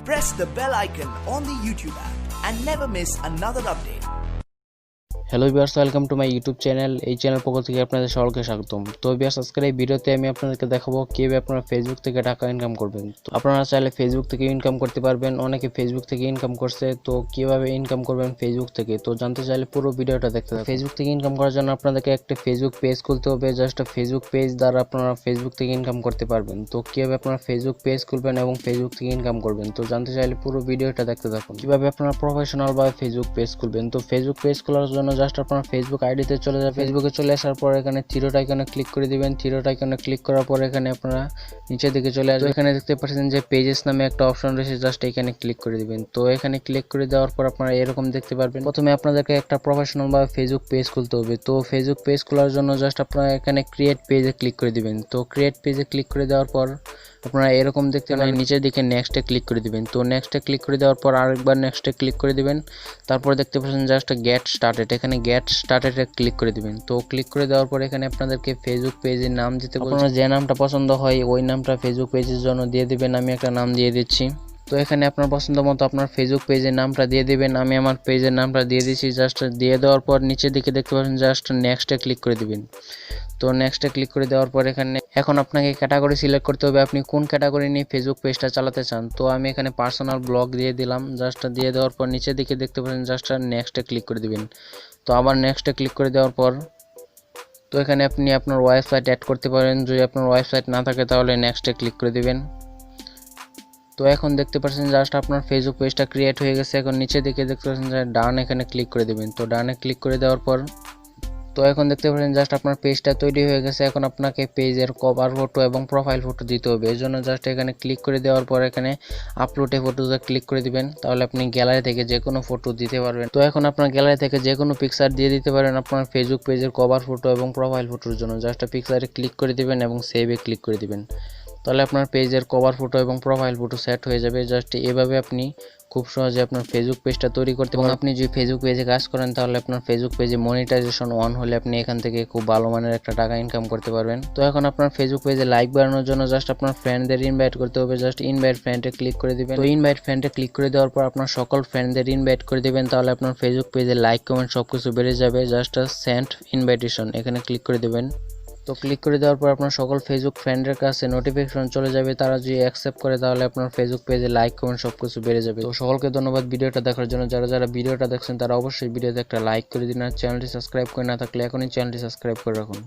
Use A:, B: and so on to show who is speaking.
A: press the bell icon on the YouTube app and never miss another update.
B: Hello viewers, welcome to my YouTube channel. এই channel পক্ষ থেকে আপনাদের সকলকে স্বাগতম। তো ভিউয়ার্স, আজকের এই ভিডিওতে আমি আপনাদেরকে দেখাবো কিভাবে আপনারা ফেসবুক থেকে টাকা ইনকাম করবেন। তো আপনারা চাইলে ফেসবুক থেকে ইনকাম করতে পারবেন, অনেকে ফেসবুক থেকে ইনকাম করছে। তো কিভাবে ইনকাম করবেন ফেসবুক থেকে, তো জানতে চাইলে পুরো ভিডিওটা দেখতে থাকুন। ফেসবুক থেকে ইনকাম করার জন্য আপনাদেরকে একটা ফেসবুক পেজ খুলতে হবে। জাস্ট ফেসবুক পেজ দ্বারা আপনারা ফেসবুক থেকে ইনকাম করতে পারবেন। তো কিভাবে আপনারা ফেসবুক পেজ খুলবেন এবং ফেসবুক থেকে ইনকাম করবেন, তো জানতে চাইলে পুরো ভিডিওটা দেখতে থাকুন। কিভাবে আপনারা প্রফেশনাল ভাবে ফেসবুক পেজ খুলবেন। তো ফেসবুক পেজ খোলার জন্য জাস্ট আপনারা ফেসবুক আইডিতে চলে যাবেন। ফেসবুকে চলে আসার পর এখানে থ্রিডট আইকনে ক্লিক করে দিবেন। থ্রিডট আইকনে ক্লিক করার পর এখানে আপনারা নিচের দিকে চলে আসবেন। এখানে দেখতে পাচ্ছেন যে পেজেস নামে একটা অপশন রয়েছে, জাস্ট এখানে ক্লিক করে দিবেন। তো এখানে ক্লিক করে দেওয়ার পর আপনারা এরকম দেখতে পারবেন। প্রথমে আপনাদেরকে একটা প্রফেশনাল ভাবে ফেসবুক পেজ খুলতে হবে। তো ফেসবুক পেজ খোলার জন্য জাস্ট আপনারা এখানে ক্রিয়েট পেজে ক্লিক করে দিবেন। তো ক্রিয়েট পেজে ক্লিক করে দেওয়ার পর আপনারা এরকম দেখতে পাবেন। নিচের দিকে নেক্সটে ক্লিক করে দিবেন। তো নেক্সটে ক্লিক করে দেওয়ার পর আরেকবার নেক্সটে ক্লিক করে দিবেন। তারপর দেখতে পাচ্ছেন জাস্ট গেট স্টার্টেড, এখানে গেট স্টার্টেডে ক্লিক করে দিবেন। তো ক্লিক করে দেওয়ার পর এখানে আপনাদেরকে ফেসবুক পেজের নাম দিতে বলছে। আপনারা যে নামটা পছন্দ হয় ওই নামটা ফেসবুক পেজের জন্য দিয়ে দিবেন। আমি একটা নাম দিয়ে দিচ্ছি। তো এখানে আপনার পছন্দ মতো আপনার ফেসবুক পেজের নামটা দিয়ে দিবেন। আমি আমার পেজের নামটা দিয়ে দিচ্ছি। জাস্ট দিয়ে দেওয়ার পর নিচের দিকে দেখতে পাচ্ছেন জাস্ট নেক্সটে ক্লিক করে দিবেন। তো নেক্সটে ক্লিক করে দেওয়ার পর এখানে এখন আপনাকে ক্যাটাগরি সিলেক্ট করতে হবে, আপনি কোন ক্যাটাগরি নিয়ে ফেসবুক পেজটা চালাতে চান। তো আমি এখানে পার্সোনাল ব্লগ দিয়ে দিলাম। জাস্ট দিয়ে দেওয়ার পর নিচের দিকে দেখতে পাচ্ছেন জাস্ট নেক্সটে ক্লিক করে দিবেন। তো আবার নেক্সটে ক্লিক করে দেওয়ার পর তো এখানে আপনি আপনার ওয়েবসাইট অ্যাড করতে পারেন। যদি আপনার ওয়েবসাইট না থাকে তাহলে নেক্সটে ক্লিক করে দিবেন। তো এখন দেখতে পাচ্ছেন জাস্ট আপনার ফেসবুক পেজটা ক্রিয়েট হয়ে গেছে। এখন নিচে দিকে দেখতে পাচ্ছেন যে ডান, এখানে ক্লিক করে দিবেন। তো ডানে ক্লিক করে দেওয়ার পর তো এখন দেখতে পাচ্ছেন জাস্ট আপনার পেজটা তৈরি হয়ে গেছে। এখন আপনাকে পেজের কভার ফটো এবং প্রোফাইল ফটো দিতে হবে। এর জন্য জাস্ট এখানে ক্লিক করে দেওয়ার পর এখানে আপলোড এ ফটোতে ক্লিক করে দিবেন। তাহলে আপনি গ্যালারি থেকে যে কোনো ফটো দিতে পারবেন। তো এখন আপনার গ্যালারি থেকে যে কোনো পিকচার দিয়ে দিতে পারেন আপনার ফেসবুক পেজের কভার ফটো এবং প্রোফাইল ফটোর জন্য। জাস্ট পিকচারে ক্লিক করে দিবেন এবং সেভে ক্লিক করে দিবেন। তাহলে আপনার পেজের কভার ফটো এবং প্রোফাইল ফটো সেট হয়ে যাবে। জাস্ট এভাবে আপনি খুব সহজে আপনার ফেসবুক পেজটা তৈরি করতে পারেন। আপনি যদি ফেসবুক পেজে কাজ করেন তাহলে আপনার ফেসবুক পেজে মনিটাইজেশন অন হলে আপনি এখান থেকে খুব ভালো মানের একটা টাকা ইনকাম করতে পারবেন। তো এখন আপনার ফেসবুক পেজে লাইক বাড়ানোর জন্য জাস্ট আপনার ফ্রেন্ডদের ইনভাইট করতে হবে। জাস্ট ইনভাইট ফ্রেন্ডে ক্লিক করে দিবেন। তো ইনভাইট ফ্রেন্ডে ক্লিক করে দেওয়ার পর আপনার সকল ফ্রেন্ডদের ইনভাইট করে দিবেন। তাহলে আপনার ফেসবুক পেজে লাইক কমেন্ট সবকিছু বেড়ে যাবে। জাস্ট সেন্ড ইনভাইটেশন এখানে ক্লিক করে দিবেন। তো ক্লিক করে দেওয়ার পর আপনার সকল ফেসবুক ফ্রেন্ডের কাছে নোটিফিকেশন চলে যাবে। তারা যদি অ্যাকসেপ্ট করে তাহলে আপনার ফেসবুক পেজে লাইক কমেন্ট সবকিছু বেড়ে যাবে। তো সকলকে ধন্যবাদ ভিডিওটা দেখার জন্য। যারা যারা ভিডিওটা দেখছেন তারা অবশ্যই ভিডিওতে একটা লাইক করে দিন। আর চ্যানেলটি সাবস্ক্রাইব করে না থাকলে এখনই চ্যানেলটি সাবস্ক্রাইব করে রাখুন।